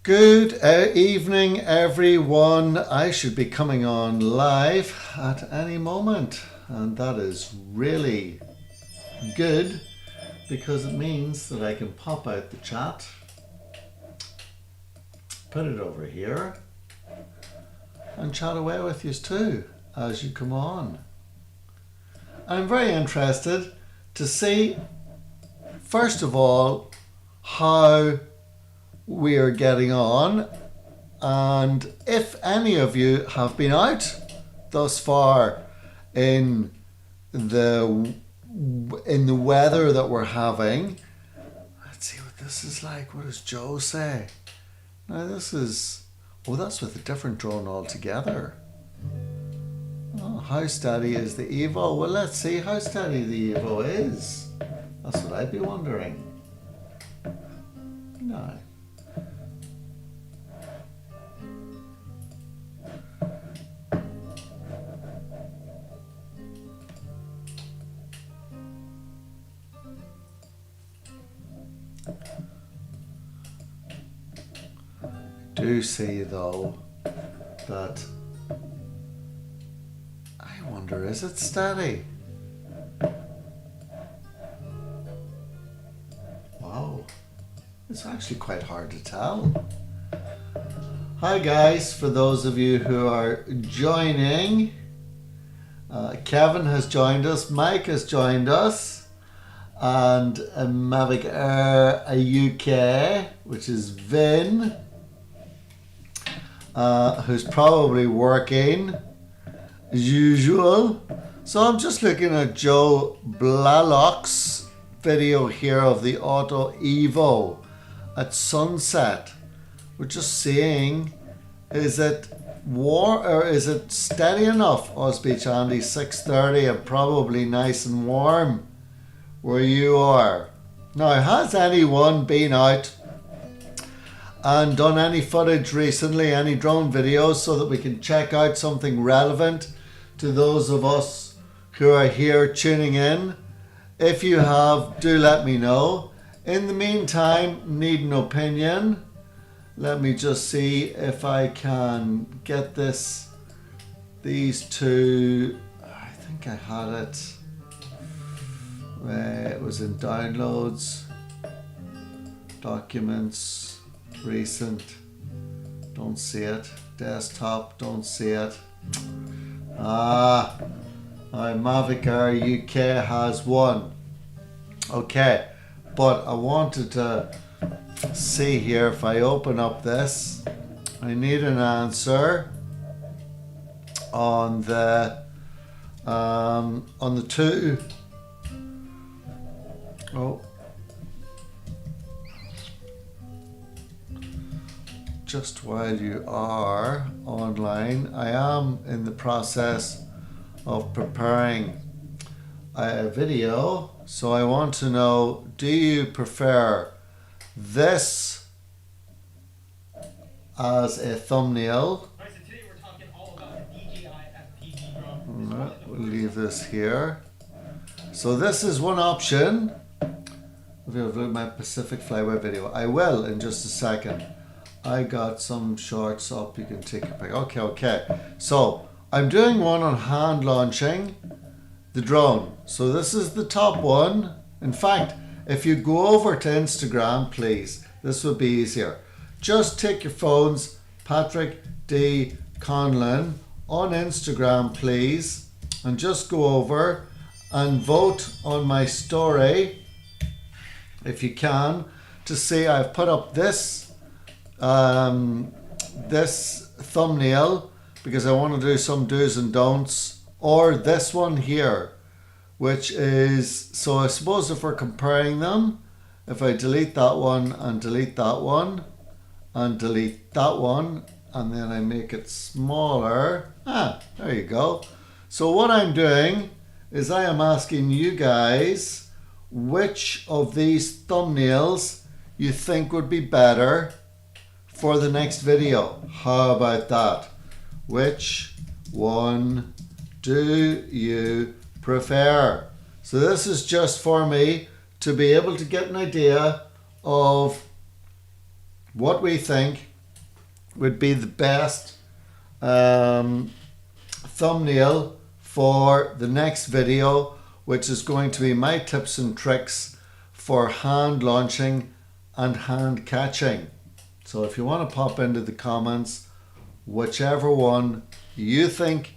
Good evening, everyone. I should be coming on live at any moment, and that is really good because it means that I can pop out the chat, put it over here, and chat away with you too as you come on. I'm very interested to see, first of all, how we are getting on, and if any of you have been out thus far in the weather that we're having. Let's see what this is like. What does Joe say? Now this is, oh, that's with a different drone altogether. Oh, how steady is the Evo? Well, let's see how steady the Evo is. That's what I'd be wondering. No. Do see though that I wonder, is it steady? Wow, it's actually quite hard to tell. Hi guys, for those of you who are joining, Kevin has joined us, Mike has joined us, and MAVIC UK, which is Vin, who's probably working as usual. So I'm just looking at Joe Blalock's video here of the Auto Evo at sunset. We're just seeing, is it warm or is it steady enough? Osbeach Andy, 6:30 and probably nice and warm where you are. Now, has anyone been out and done any footage recently, any drone videos, so that we can check out something relevant to those of us who are here tuning in? If you have, do let me know. In the meantime, need an opinion. Let me just see if I can get these two. I think I had it. It was in downloads, documents, recent, don't see it. Desktop, don't see it. My MAVIC UK has one. Okay, but I wanted to see here, if I open up this, I need an answer on the two. Oh. Just while you are online, I am in the process of preparing a video, so I want to know, do you prefer this as a thumbnail? Right, so today we're talking all about the DJI FPV drone. We'll leave this here. So this is one option. If you have looked at my Pacific Flyway video, I will in just a second. I got some shorts up, you can take a pic. Okay. So I'm doing one on hand launching the drone. So this is the top one. In fact, if you go over to Instagram, please, this would be easier. Just take your phones, Patrick D. Conlon, on Instagram, please, and just go over and vote on my story, if you can, to see I've put up this this thumbnail because I want to do some do's and don'ts, or this one here, which is, so I suppose if we're comparing them, if I delete that one and delete that one and delete that one and then I make it smaller, there you go. So what I'm doing is I am asking you guys which of these thumbnails you think would be better for the next video. How about that? Which one do you prefer? So this is just for me to be able to get an idea of what we think would be the best thumbnail for the next video, which is going to be my tips and tricks for hand launching and hand catching. So if you want to pop into the comments whichever one you think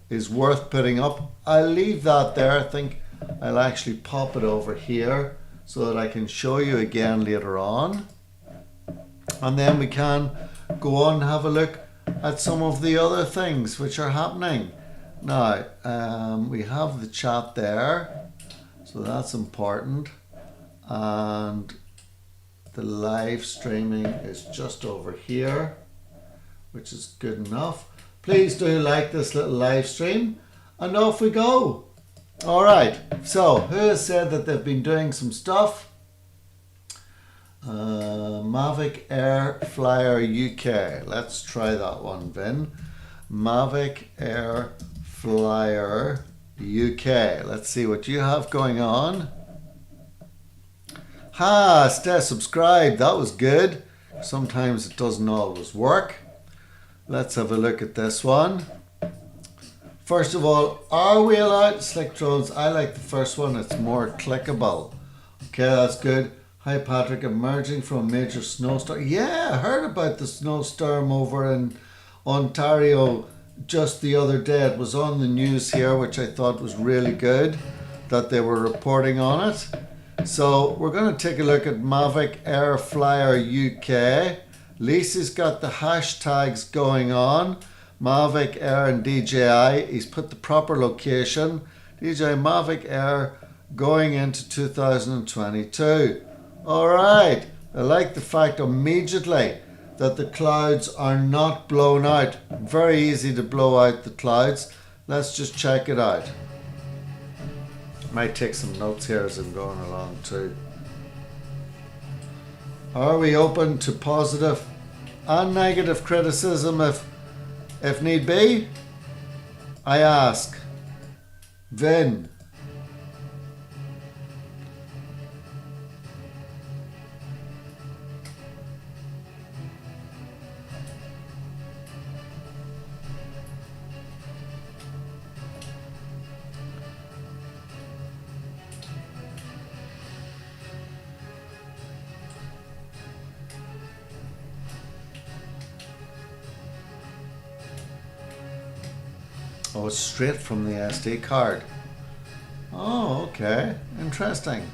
is worth putting up, I'll leave that there. I think I'll actually pop it over here so that I can show you again later on, and then we can go on and have a look at some of the other things which are happening. Now we have the chat there, so that's important, and the live streaming is just over here, which is good enough. Please do like this little live stream, and off we go. All right, so who has said that they've been doing some stuff? MAVIC Air Flyer UK. Let's try that one, Vin. MAVIC Air Flyer UK. Let's see what you have going on. Stay subscribed. That was good. Sometimes it doesn't always work. Let's have a look at this one. First of all, are we allowed slick drones? I like the first one. It's more clickable. Okay, that's good. Hi Patrick, emerging from a major snowstorm. Yeah, I heard about the snowstorm over in Ontario just the other day. It was on the news here, which I thought was really good that they were reporting on it. So we're going to take a look at MAVIC Air Flyer UK. Lacey's got the hashtags going on. MAVIC Air and DJI. He's put the proper location. DJI MAVIC Air going into 2022. All right. I like the fact immediately that the clouds are not blown out. Very easy to blow out the clouds. Let's just check it out. Might take some notes here as I'm going along too. Are we open to positive and negative criticism if need be? I ask. Vin. Oh, it's straight from the SD card. Oh, okay. Interesting.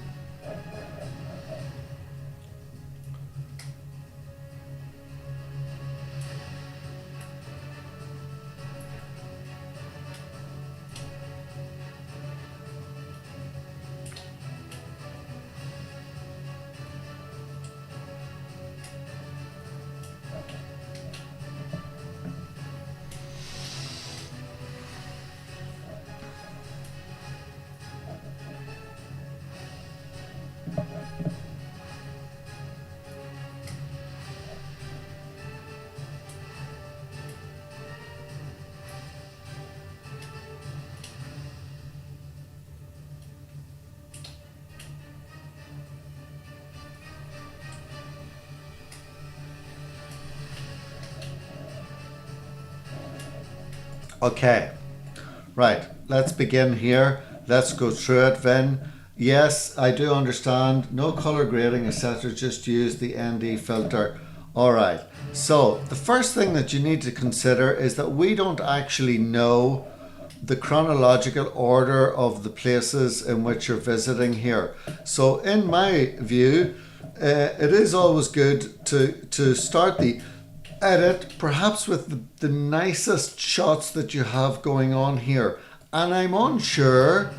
Okay, right, let's begin here. Let's go through it, Vin. Yes, I do understand. No color grading, etc. Just use the ND filter. All right, so the first thing that you need to consider is that we don't actually know the chronological order of the places in which you're visiting here. So in my view, it is always good to start the edit perhaps with the nicest shots that you have going on here, and I'm unsure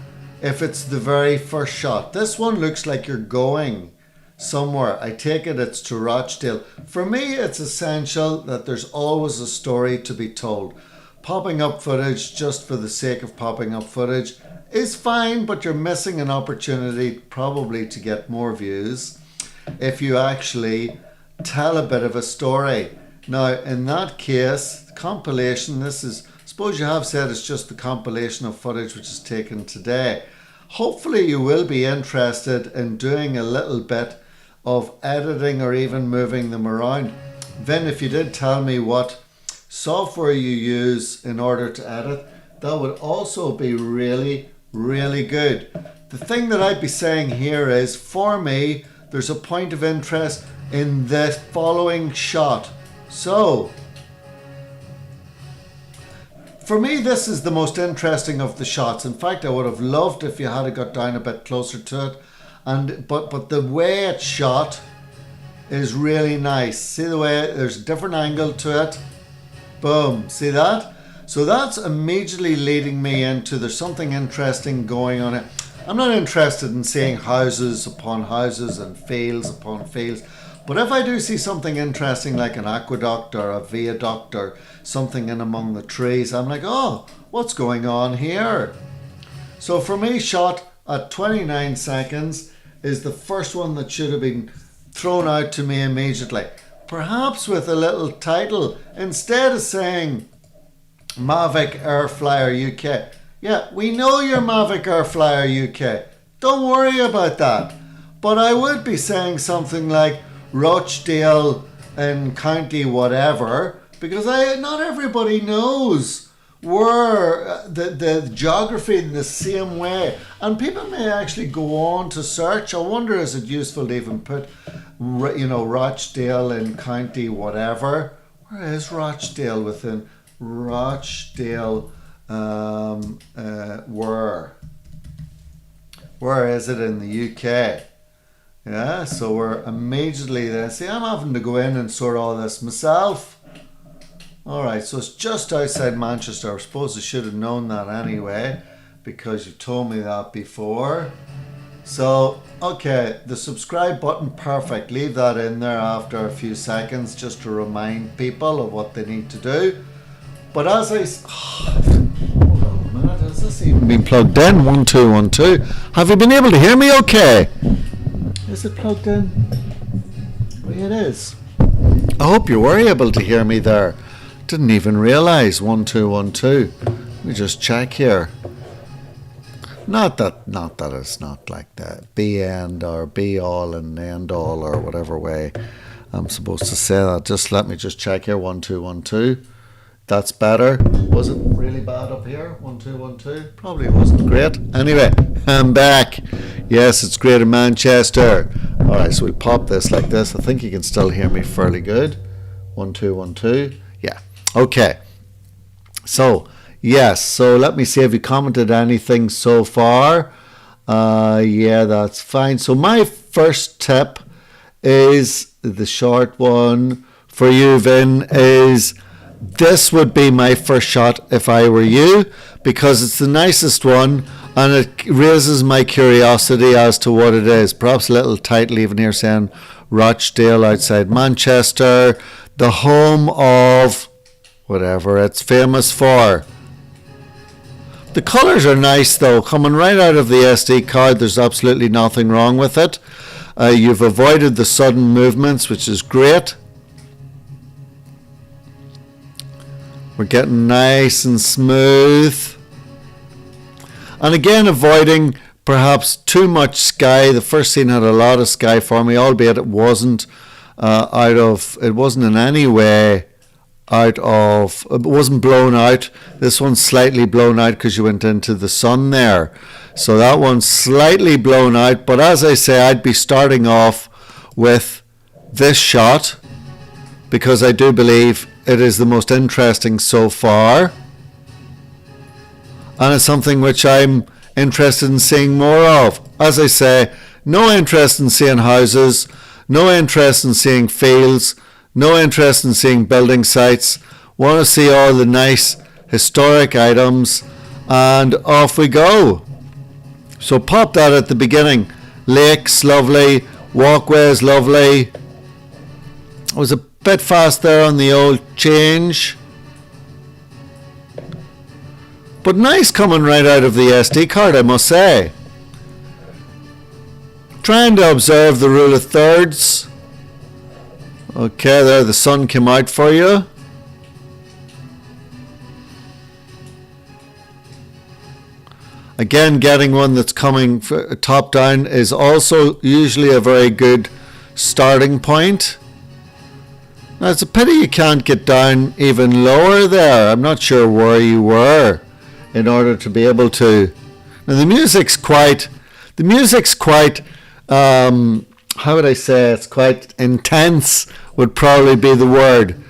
if it's the very first shot. This one looks like you're going somewhere. I take it it's to Rochdale. For me, it's essential that there's always a story to be told. Popping up footage just for the sake of popping up footage is fine, but you're missing an opportunity probably to get more views if you actually tell a bit of a story. Now, in that case, the compilation, this is, suppose you have said it's just the compilation of footage which is taken today. Hopefully you will be interested in doing a little bit of editing or even moving them around. Vin, if you did tell me what software you use in order to edit, that would also be really, really good. The thing that I'd be saying here is, for me, there's a point of interest in the following shot. So, for me, this is the most interesting of the shots. In fact, I would have loved if you had got down a bit closer to it. But the way it's shot is really nice. See the way there's a different angle to it. Boom. See that? So that's immediately leading me into there's something interesting going on here. I'm not interested in seeing houses upon houses and fields upon fields. But if I do see something interesting like an aqueduct or a viaduct or something in among the trees, I'm like, oh, what's going on here? So for me, shot at 29 seconds is the first one that should have been thrown out to me immediately. Perhaps with a little title, instead of saying MAVIC Air Flyer UK. Yeah, we know you're MAVIC Air Flyer UK. Don't worry about that. But I would be saying something like Rochdale in County whatever, because not everybody knows where the geography in the same way, and people may actually go on to search. I wonder, is it useful to even put, you know, Rochdale in County whatever? Where is Rochdale within Rochdale? Where is it in the UK? Yeah, so we're immediately there. See, I'm having to go in and sort all this myself. Alright, so it's just outside Manchester. I suppose I should have known that anyway, because you told me that before. So, okay, the subscribe button, perfect. Leave that in there after a few seconds just to remind people of what they need to do. But as I... hold on a minute, has this even been plugged in? 1, 2, 1, 2. Have you been able to hear me okay? Is it plugged in? Well, it is. I hope you were able to hear me there. Didn't even realise. 1, 2, 1, 2. Let me just check here. Not that it's not like that. Be end or be all and end all or whatever way I'm supposed to say that. Just let me just check here. 1, 2, 1, 2. That's better. Was it really bad up here? 1, 2, 1, 2. Probably wasn't great. Anyway, I'm back. Yes, it's great in Manchester. Alright, so we pop this like this. I think you can still hear me fairly good. 1, 2, 1, 2. Yeah. Okay. So, yes. So let me see if you commented anything so far. Yeah, that's fine. So my first tip is the short one for you, Vin, is this would be my first shot if I were you, because it's the nicest one and it raises my curiosity as to what it is. Perhaps a little title even here saying Rochdale outside Manchester, the home of whatever it's famous for. The colours are nice though, coming right out of the SD card. There's absolutely nothing wrong with it. You've avoided the sudden movements, which is great. We're getting nice and smooth. And again, avoiding perhaps too much sky. The first scene had a lot of sky for me, albeit it wasn't it wasn't in any way it wasn't blown out. This one's slightly blown out because you went into the sun there. So that one's slightly blown out. But as I say, I'd be starting off with this shot because I do believe it is the most interesting so far. And it's something which I'm interested in seeing more of. As I say, no interest in seeing houses, no interest in seeing fields, no interest in seeing building sites. Want to see all the nice historic items, and off we go. So pop that at the beginning. Lakes, lovely. Walkways, lovely. I was a bit fast there on the old change. But nice coming right out of the SD card, I must say. Trying to observe the rule of thirds. Okay, there the sun came out for you. Again, getting one that's coming top down is also usually a very good starting point. Now, it's a pity you can't get down even lower there. I'm not sure where you were in order to be able to. Now, the music's quite, how would I say, it's quite intense would probably be the word.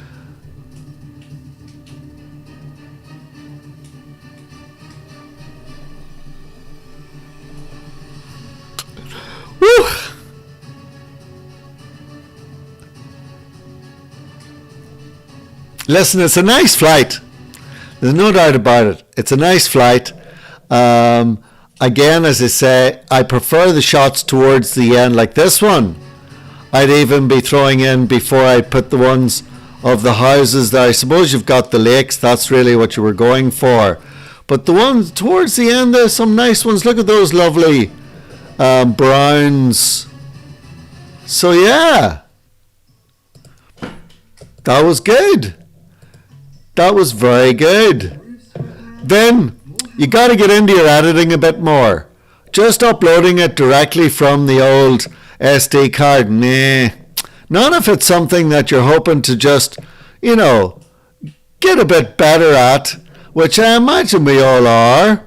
Woo! Listen, it's a nice flight. There's no doubt about it. It's a nice flight. Again, as I say, I prefer the shots towards the end, like this one. I'd even be throwing in before I put the ones of the houses there. I suppose you've got the lakes. That's really what you were going for. But the ones towards the end, there's some nice ones. Look at those lovely browns. So yeah, that was good. That was very good. Then you got to get into your editing a bit more. Just uploading it directly from the old SD card, nah. Not if it's something that you're hoping to just, get a bit better at, which I imagine we all are.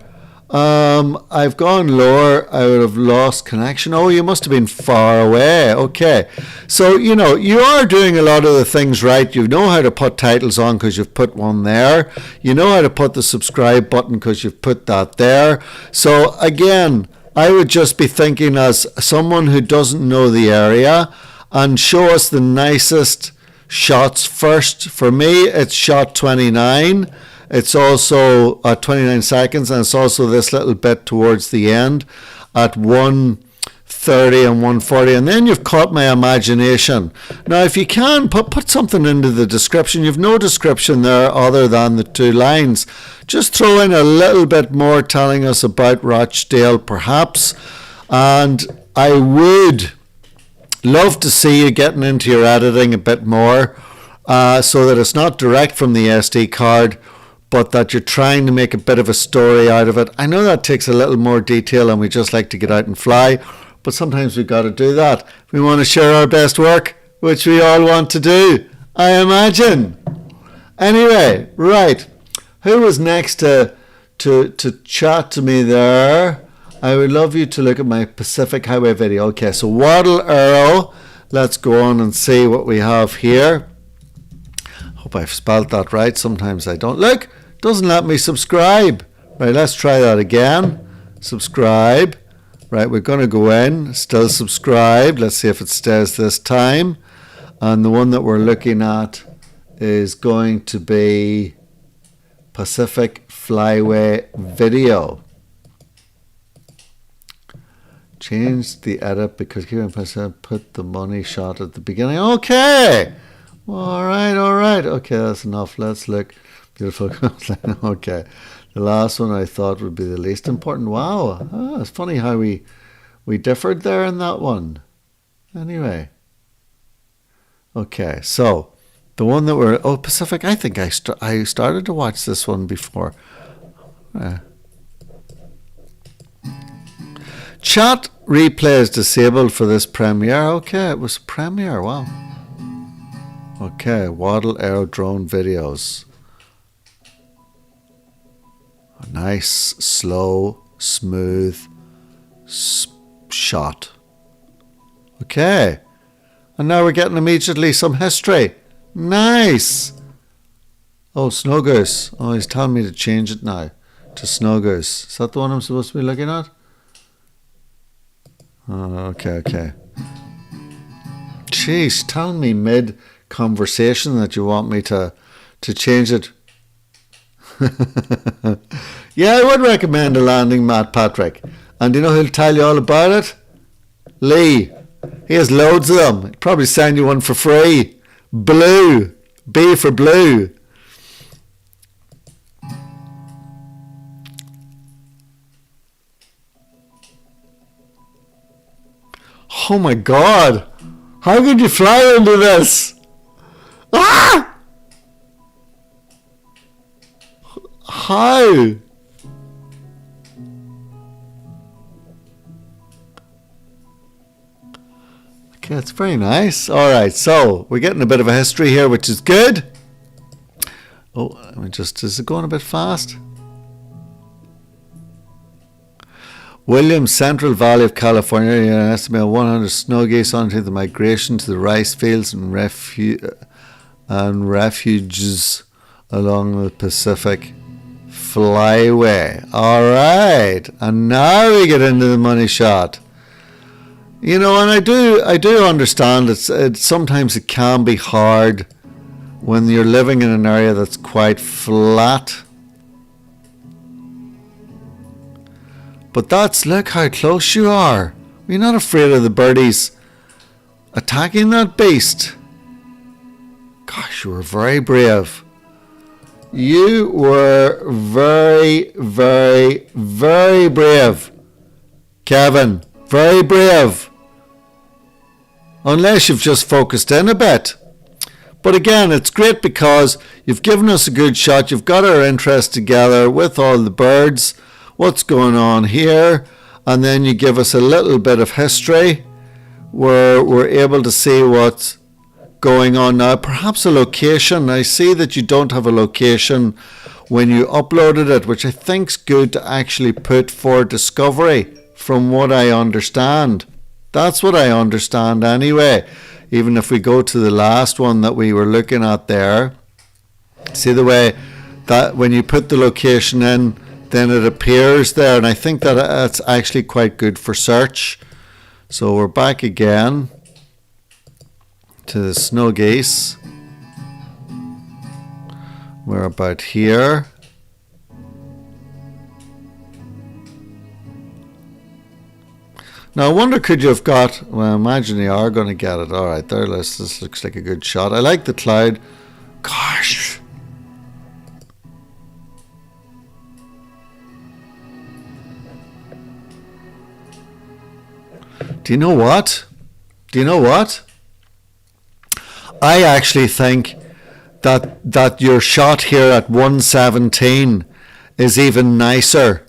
I've gone lower. I would have lost connection. Oh, you must have been far away. Okay. So, you are doing a lot of the things right. You know how to put titles on because you've put one there. You know how to put the subscribe button because you've put that there. So, again, I would just be thinking as someone who doesn't know the area and show us the nicest shots first. For me, it's shot 29. It's also 29 seconds, and it's also this little bit towards the end at 1:30 and 1:40, and then you've caught my imagination. Now, if you can, put something into the description. You've no description there other than the 2 lines. Just throw in a little bit more telling us about Rochdale, perhaps, and I would love to see you getting into your editing a bit more so that it's not direct from the SD card, but that you're trying to make a bit of a story out of it. I know that takes a little more detail and we just like to get out and fly, but sometimes we've got to do that. We want to share our best work, which we all want to do, I imagine. Anyway, right. Who was next to chat to me there? I would love you to look at my Pacific Highway video. Okay, so Waddle Arrow. Let's go on and see what we have here. Hope I've spelled that right. Sometimes I don't. Look, doesn't let me subscribe. Right, let's try that again. Subscribe. Right, we're going to go in. Still subscribed. Let's see if it stays this time. And the one that we're looking at is going to be Pacific Flyway video. Change the edit because here I put the money shot at the beginning. Okay. All right. Okay, that's enough. Let's look. Beautiful. Okay. The last one I thought would be the least important. Wow. It's funny how we differed there in that one. Anyway. Okay, so the one that we're... Oh, Pacific. I think I started to watch this one before. Chat replay is disabled for this premiere. Okay, it was a premiere. Wow. Okay, Waddle Arrow drone videos. A nice, slow, smooth shot. Okay. And now we're getting immediately some history. Nice. Oh, Snow Goose. Oh, he's telling me to change it now to Snow Goose. Is that the one I'm supposed to be looking at? Oh, okay. Jeez, tell me mid-conversation that you want me to change it. Yeah, I would recommend a landing mat, Patrick. And do you know who'll tell you all about it? Lee. He has loads of them. He'll probably send you one for free. Blue. B for blue. Oh my God. How could you fly into this? Ah! How? Okay, it's very nice. All right, so we're getting a bit of a history here, which is good. Oh, let me just, is it going a bit fast? Williams, Central Valley of California, an estimated 100 snow geese onto the migration to the rice fields and refuges along the Pacific Flyway. All right, and now we get into the money shot. You know, and I do understand it's sometimes it can be hard when you're living in an area that's quite flat. But look how close you are. You're not afraid of the birdies attacking that beast. Gosh, you were very brave. You were very, very, very brave, Kevin. Very brave. Unless you've just focused in a bit. But again, it's great because you've given us a good shot. You've got our interest together with all the birds. What's going on here? And then you give us a little bit of history where we're able to see what's going on now. Perhaps a location. I see that you don't have a location when you uploaded it, which I think's good to actually put for discovery, from what I understand. That's what I understand anyway. Even if we go to the last one that we were looking at there, see the way that when you put the location in, then it appears there, and I think that it's actually quite good for search. So we're back again to the snow geese. We're about here. Now I wonder, could you have got, well, I imagine you are going to get it. All right, there, this looks like a good shot. I like the cloud. Gosh. Do you know what? I actually think that your shot here at 117 is even nicer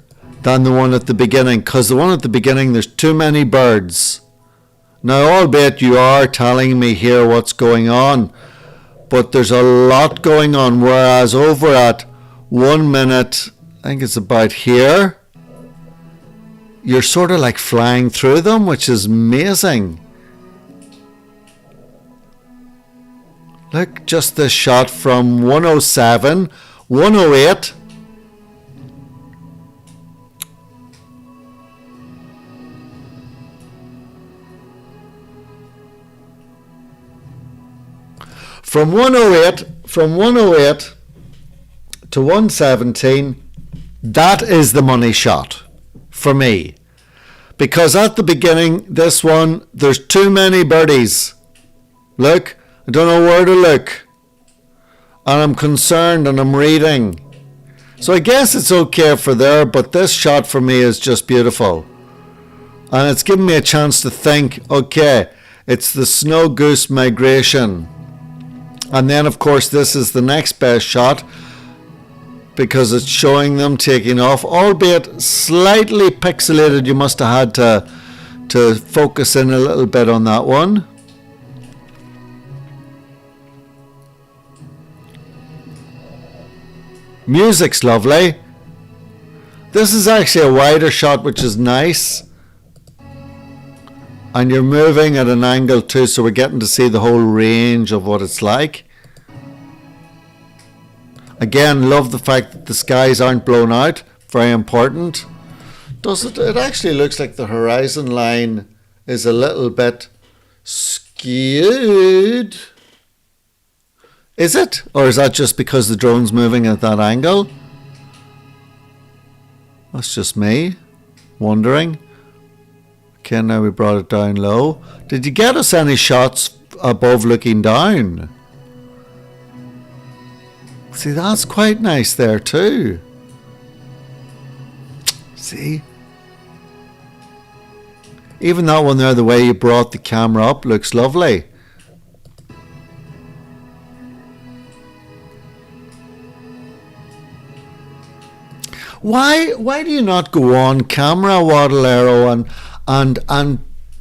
than the one at the beginning, because the one at the beginning, there's too many birds. Now, albeit you are telling me here what's going on, but there's a lot going on, whereas over at 1 minute, I think it's about here, you're sort of like flying through them, which is amazing. Look, just this shot from 107, 108. From 108 to 117, that is the money shot for me. Because at the beginning, this one, there's too many birdies. Look, I don't know where to look. And I'm concerned and I'm reading. So I guess it's okay for there, but this shot for me is just beautiful. And it's given me a chance to think, okay, it's the snow goose migration. And then, of course, this is the next best shot because it's showing them taking off, albeit slightly pixelated. You must have had to focus in a little bit on that one. Music's lovely. This is actually a wider shot, which is nice. And you're moving at an angle too, so we're getting to see the whole range of what it's like. Again, love the fact that the skies aren't blown out. Very important. Does it? It actually looks like the horizon line is a little bit skewed. Is it? Or is that just because the drone's moving at that angle? That's just me wondering. Okay, now we brought it down low. Did you get us any shots above looking down? See, that's quite nice there too. See? Even that one there, the way you brought the camera up, looks lovely. Why do you not go on camera, Waddle Arrow, and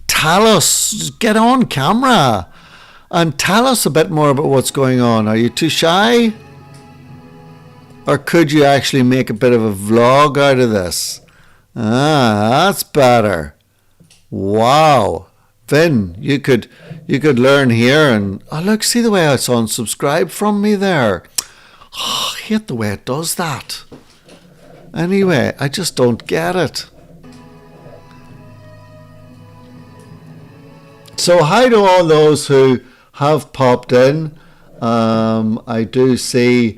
tell us, just get on camera and tell us a bit more about what's going on. Are you too shy? Or could you actually make a bit of a vlog out of this? That's better. Wow. Vin, you could learn here and oh look, see the way it's unsubscribed from me there. Oh, I hate the way it does that. Anyway, I just don't get it. So hi to all those who have popped in. I do see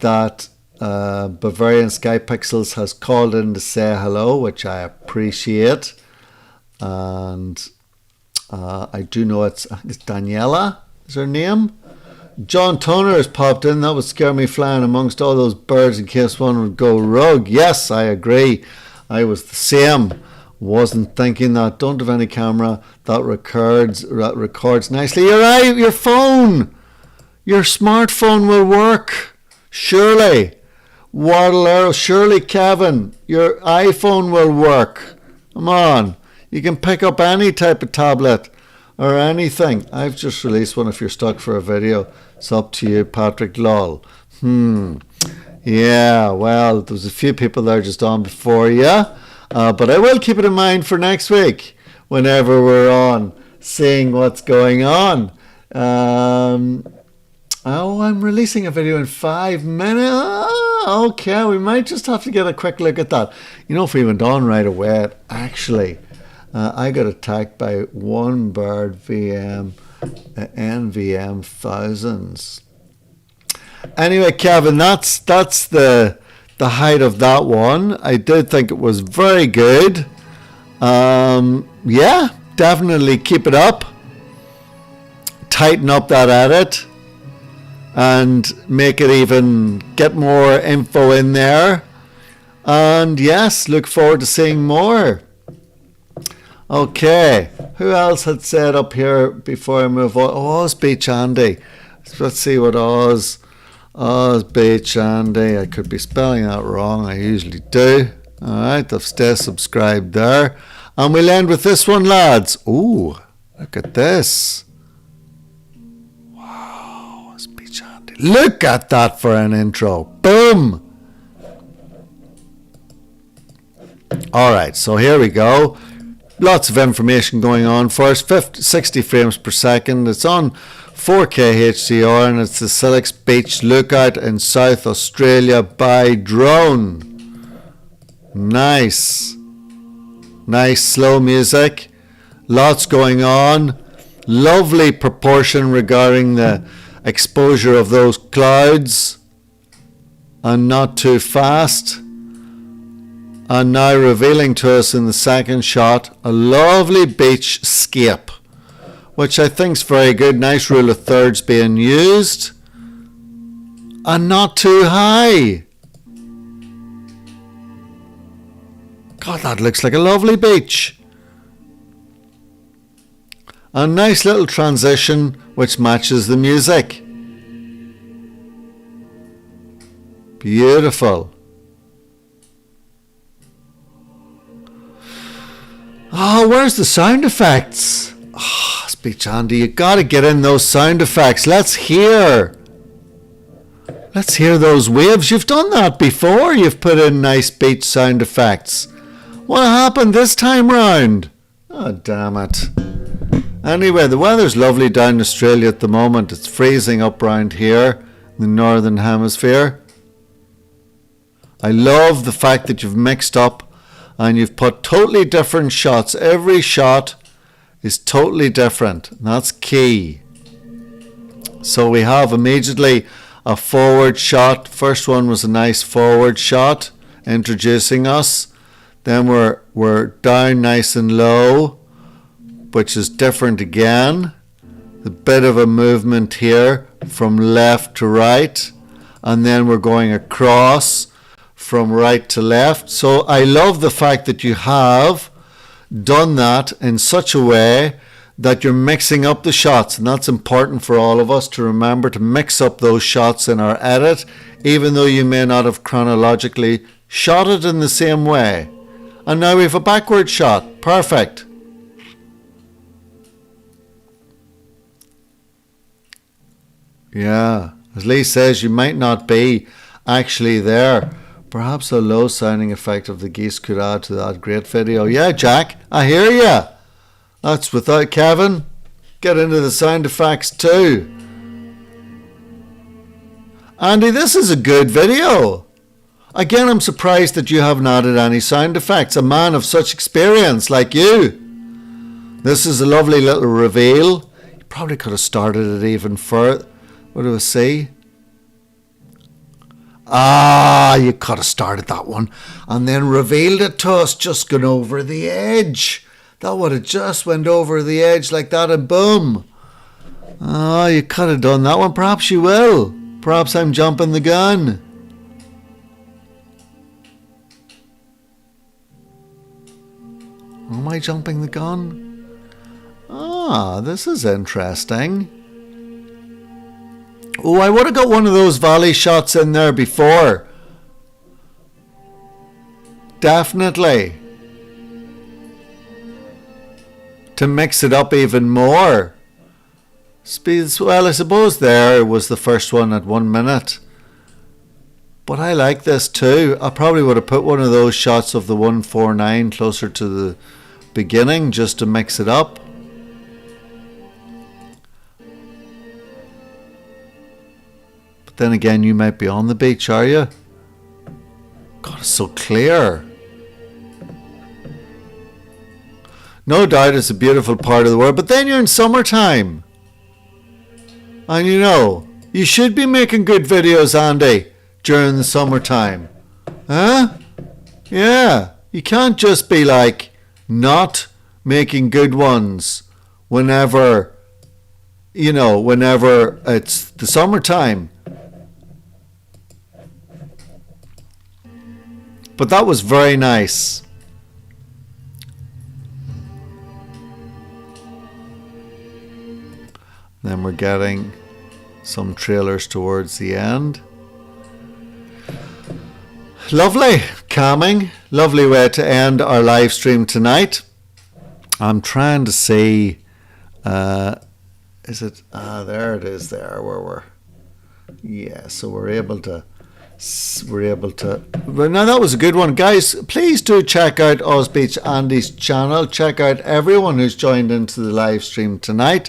that Bavarian Sky Pixels has called in to say hello, which I appreciate. And I do know it's Daniela is her name. John Toner has popped in. That would scare me flying amongst all those birds in case one would go rogue. Yes, I agree. I was the same. Wasn't thinking that. Don't have any camera that records nicely. Your phone, your smartphone will work. Surely, Waddle Arrow. Surely, Kevin, your iPhone will work. Come on, you can pick up any type of tablet or anything. I've just released one. If you're stuck for a video, it's up to you, Patrick. Lol. Yeah. Well, there was a few people there just on before you. But I will keep it in mind for next week whenever we're on, seeing what's going on. I'm releasing a video in 5 minutes. Okay, we might just have to get a quick look at that. You know, if we went on right away, actually, I got attacked by one bird VM, NVM thousands. Anyway, Kevin, that's the height of that one. I did think it was very good. Yeah, definitely keep it up. Tighten up that edit and make it even get more info in there. And yes, look forward to seeing more. Okay, who else had said up here before I move on? Oz Beach Andy. Let's see what Oz Beach Andy. I could be spelling that wrong. I usually do. Alright, I'll stay subscribed there. And we'll end with this one, lads. Ooh, look at this. Wow, Oz Beach Andy. Look at that for an intro. Boom. Alright, so here we go. Lots of information going on for us. 60 frames per second. It's on 4K HDR and it's the Silix Beach Lookout in South Australia by drone. Nice. Nice slow music. Lots going on. Lovely proportion regarding the exposure of those clouds. And not too fast. And now revealing to us in the second shot a lovely beach scape, which I think is very good. Nice rule of thirds being used. And not too high. God, that looks like a lovely beach. A nice little transition which matches the music. Beautiful. Oh, where's the sound effects? Oh, Speech Andy, you gotta get in those sound effects. Let's hear those waves. You've done that before. You've put in nice beach sound effects. What happened this time round? Oh, damn it. Anyway, the weather's lovely down in Australia at the moment. It's freezing up round here in the northern hemisphere. I love the fact that you've mixed up and you've put totally different shots. Every shot is totally different. And that's key. So we have immediately a forward shot. First one was a nice forward shot introducing us. Then we're down nice and low, which is different again. A bit of a movement here from left to right. And then we're going across from right to left. So I love the fact that you have done that in such a way that you're mixing up the shots, and that's important for all of us to remember to mix up those shots in our edit, even though you may not have chronologically shot it in the same way. And now we have a backward shot. Perfect. Yeah, as Lee says, you might not be actually there. Perhaps a low sounding effect of the geese could add to that great video. Yeah, Jack, I hear ya. That's without Kevin. Get into the sound effects too. Andy, this is a good video. Again, I'm surprised that you haven't added any sound effects. A man of such experience like you. This is a lovely little reveal. You probably could have started it even further. What do I see? Ah, you could have started that one and then revealed it to us, just gone over the edge. That would have just went over the edge like that and boom. Oh, you could have done that one. Perhaps you will. Perhaps I'm jumping the gun. Am I jumping the gun? Ah, this is interesting. Oh, I would have got one of those volley shots in there before. Definitely. To mix it up even more. Well, I suppose there was the first one at 1 minute. But I like this too. I probably would have put one of those shots of the 149 closer to the beginning just to mix it up. But then again, you might be on the beach, are you? God, it's so clear. No doubt it's a beautiful part of the world, but then you're in summertime. And you know, you should be making good videos, Andy, during the summertime. Huh? Yeah. You can't just be like not making good ones whenever, you know, whenever it's the summertime. But that was very nice. Then we're getting some trailers towards the end. Lovely, calming, lovely way to end our live stream tonight. I'm trying to see, is it, there it is there where we're, yeah, so we're able to, well, now that was a good one. Guys, please do check out Ozbeach Andy's channel. Check out everyone who's joined into the live stream tonight.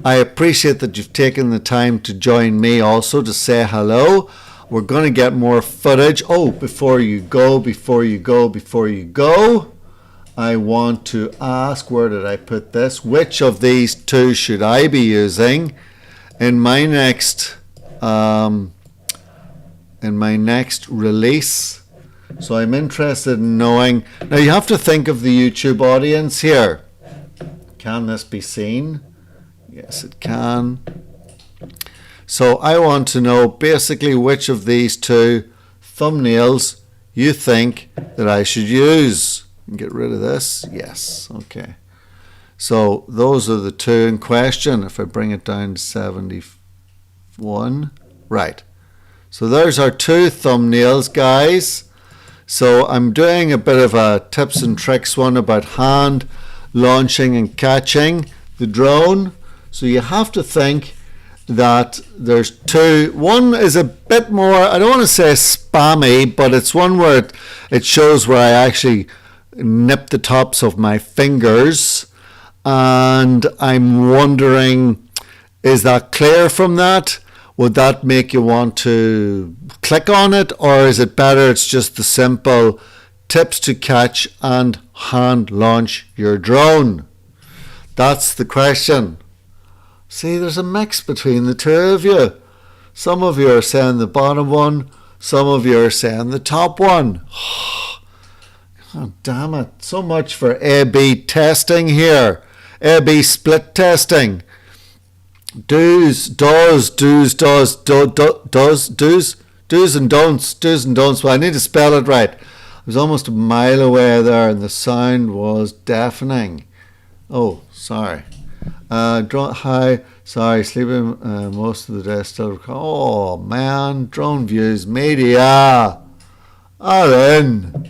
I appreciate that you've taken the time to join me also to say hello. We're going to get more footage. Oh, before you go, I want to ask, where did I put this? Which of these two should I be using in my next release? So I'm interested in knowing. Now you have to think of the YouTube audience here. Can this be seen? Yes, it can. So I want to know basically which of these two thumbnails you think that I should use. Get rid of this. Yes. Okay. So those are the two in question. If I bring it down to 71. Right. So there's our two thumbnails, guys. So I'm doing a bit of a tips and tricks one about hand launching and catching the drone. So you have to think that there's two. One is a bit more, I don't want to say spammy, but it's one where it shows where I actually nip the tops of my fingers. And I'm wondering, is that clear from that? Would that make you want to click on it? Or is it better it's just the simple tips to catch and hand launch your drone? That's the question. See, there's a mix between the two of you. Some of you are saying the bottom one. Some of you are saying the top one. Oh, damn it. So much for A/B testing here. A/B split testing. Do's and don'ts. Well, I need to spell it right. I was almost a mile away there and the sound was deafening. Oh, sorry. Hi, sorry, sleeping most of the day still. Oh man, drone views media. Alan,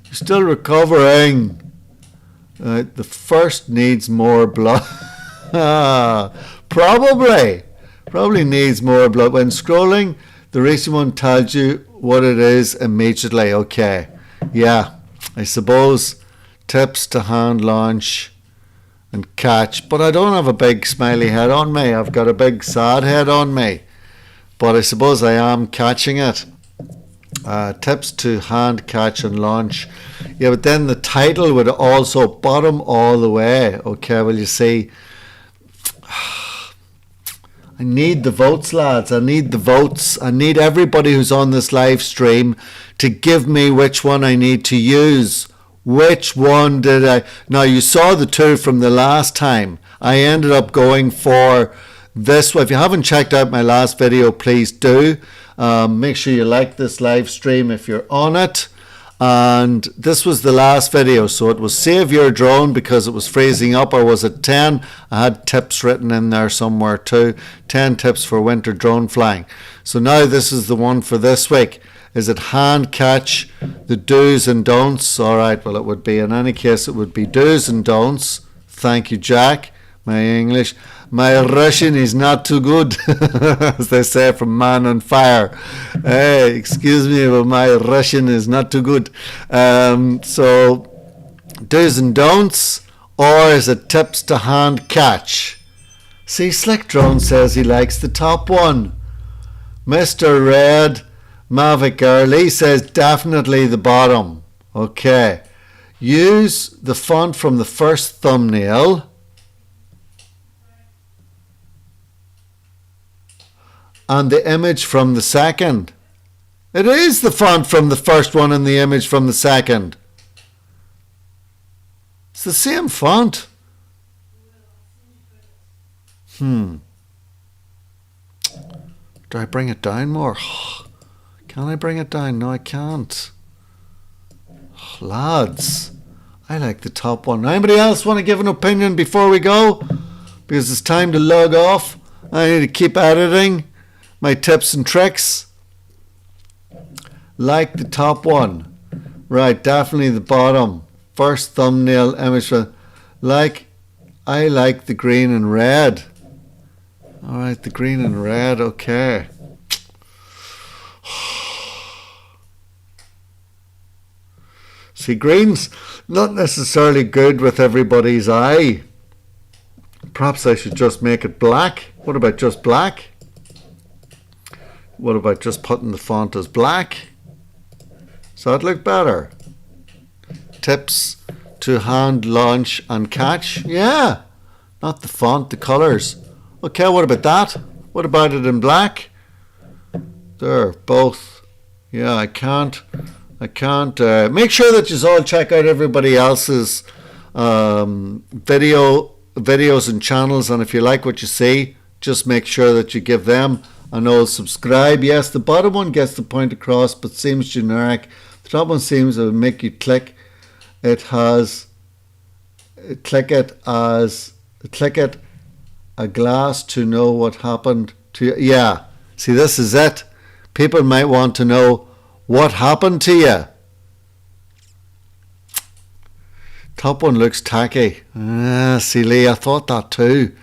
you're still recovering. The first needs more blood. Probably. Probably needs more blood. When scrolling, the recent one tells you what it is immediately. Okay. Yeah. I suppose tips to hand launch and catch. But I don't have a big smiley head on me. I've got a big sad head on me. But I suppose I am catching it. Tips to hand catch and launch. Yeah, but then the title would also bottom all the way. Okay, well, you see, I need the votes, lads. I need the votes. I need everybody who's on this live stream to give me which one I need to use. Which one did I... Now, you saw the two from the last time. I ended up going for this one. If you haven't checked out my last video, please do. Make sure you like this live stream if you're on it. And this was the last video, so it was save your drone because it was freezing up, or was it 10? I had tips written in there somewhere too. 10 tips for winter drone flying. So now this is the one for this week. Is it hand catch, the do's and don'ts? All right, well, it would be, in any case, it would be do's and don'ts. Thank you, Jack. My English. My Russian is not too good, as they say from Man on Fire. Hey, excuse me, but my Russian is not too good. So, do's and don'ts, or is it tips to hand catch? See, Slick Drone says he likes the top one. Mr. Red, MAVIC Early says definitely the bottom. Okay. Use the font from the first thumbnail. And the image from the second. It is the font from the first one and the image from the second. It's the same font. Do I bring it down more? Can I bring it down? No, I can't. Lads, I like the top one. Anybody else want to give an opinion before we go? Because it's time to log off. I need to keep editing my tips and tricks. Like the top one. Right, definitely the bottom. First thumbnail image. I like the green and red. Alright, the green and red, okay. See, green's not necessarily good with everybody's eye. Perhaps I should just make it black. What about just black? What about just putting the font as black? Does that look better? Tips to hand launch and catch. Yeah, not the font, the colours. Okay, what about that? What about it in black? There, both. Yeah, I can't. Make sure that you all check out everybody else's videos and channels, and if you like what you see, just make sure that you give them an old subscribe. Yes, the bottom one gets the point across, but seems generic. The top one seems to make you click. Click it a glass to know what happened to you. Yeah, see, this is it. People might want to know what happened to you. Top one looks tacky. See, Lee, I thought that too.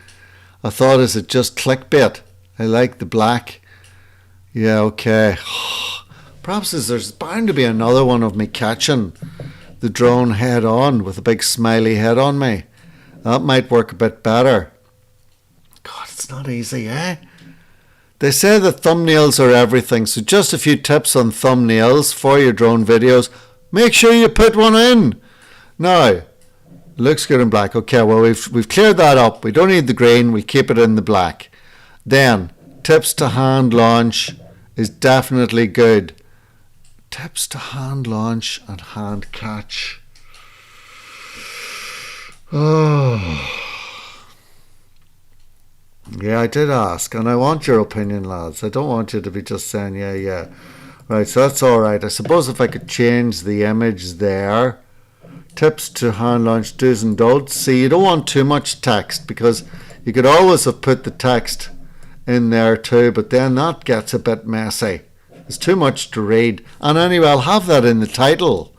I thought, is it just clickbait? I like the black. Yeah, okay. Perhaps there's bound to be another one of me catching the drone head on with a big smiley head on me. That might work a bit better. God, it's not easy, eh? They say that thumbnails are everything, so just a few tips on thumbnails for your drone videos. Make sure you put one in. Now, looks good in black. Okay, well, we've cleared that up. We don't need the green. We'll keep it in the black. Then, tips to hand launch is definitely good. Tips to hand launch and hand catch. Oh. Yeah, I did ask, and I want your opinion, lads. I don't want you to be just saying, yeah. Right, so that's all right. I suppose if I could change the image there. Tips to hand launch, do's and don'ts. See, you don't want too much text, because you could always have put the text in there too, but then that gets a bit messy. It's too much to read. And anyway, I'll have that in the title.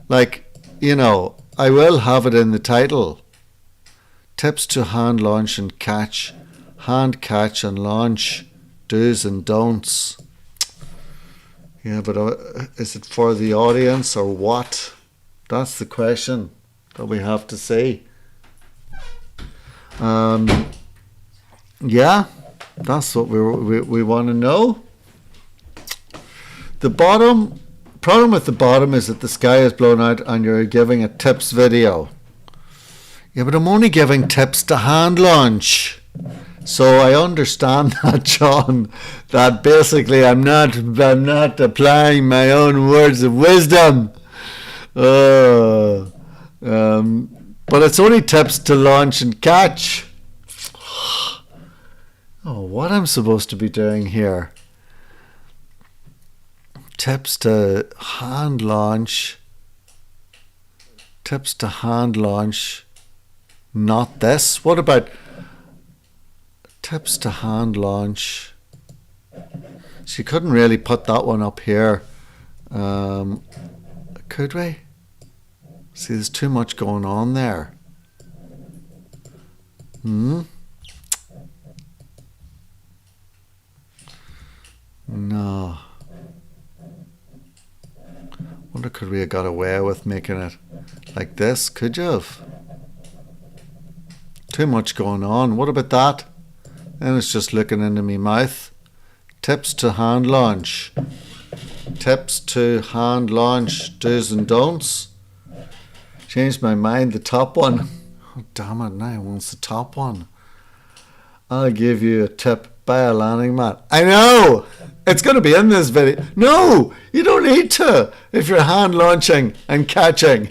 Like, I will have it in the title. Tips to hand launch and catch hand catch and launch, do's and don'ts. Yeah, but is it for the audience or what? That's the question that we have to see. Yeah, that's what we want to know. The problem with the bottom is that the sky is blown out and you're giving a tips video. Yeah, but I'm only giving tips to hand launch. So I understand that, John, that basically I'm not applying my own words of wisdom. But it's only tips to launch and catch. Oh, what I'm supposed to be doing here? Tips to hand launch. Tips to hand launch. Not this. What about tips to hand launch? So you couldn't really put that one up here. Could we? See, there's too much going on there. No. Wonder could we have got away with making it like this? Could you have? Too much going on. What about that? And it's just looking into me mouth. Tips to hand launch. Tips to hand launch, do's and don'ts. Changed my mind, the top one. Oh, damn it, now I want the top one. I'll give you a tip. Buy a landing mat. I know! It's going to be in this video. No! You don't need to if you're hand launching and catching.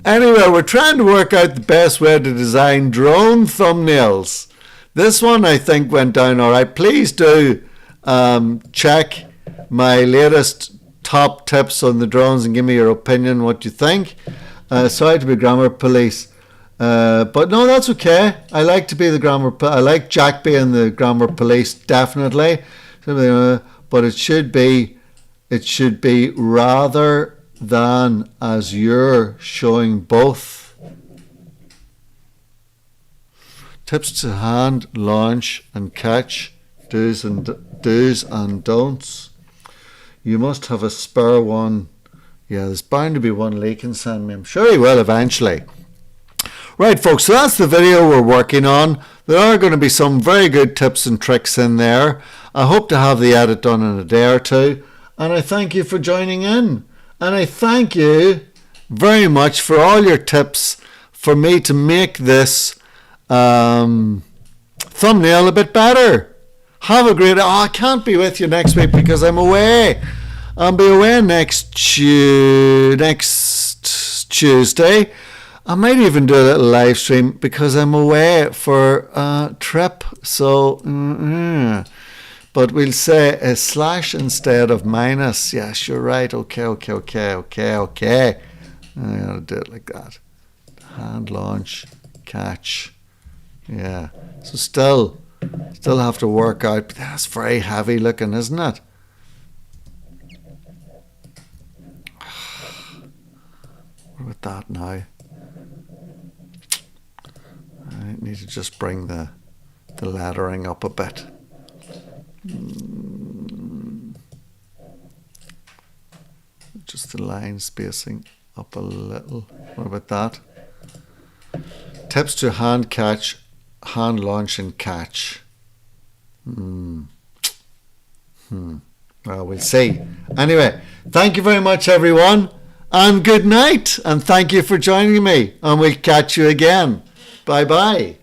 Anyway, we're trying to work out the best way to design drone thumbnails. This one I think went down alright. Please do check my latest top tips on the drones and give me your opinion, what you think. Sorry to be grammar police. But no, that's okay. I like to be the grammar. I like Jack being the grammar police, definitely. But it should be rather than as you're showing both. Tips to hand, launch, and catch. Do's and don'ts. You must have a spare one. Yeah, there's bound to be one Lee can send me. I'm sure he will eventually. Right, folks, so that's the video we're working on. There are going to be some very good tips and tricks in there. I hope to have the edit done in a day or two. And I thank you for joining in. And I thank you very much for all your tips for me to make this thumbnail a bit better. Have a great... Oh, I can't be with you next week because I'm away. I'll be away next Tuesday. I might even do a little live stream because I'm away for a trip. So, but we'll say a slash instead of minus. Yes, you're right. Okay. I gotta do it like that. Hand launch, catch. Yeah. So still have to work out. But that's very heavy looking, isn't it? What about that now? I need to just bring the lettering up a bit. Just the line spacing up a little. What about that? Tips to hand catch, hand launch and catch. Well, we'll see. Anyway, thank you very much, everyone, and good night. And thank you for joining me. And we'll catch you again. Bye-bye.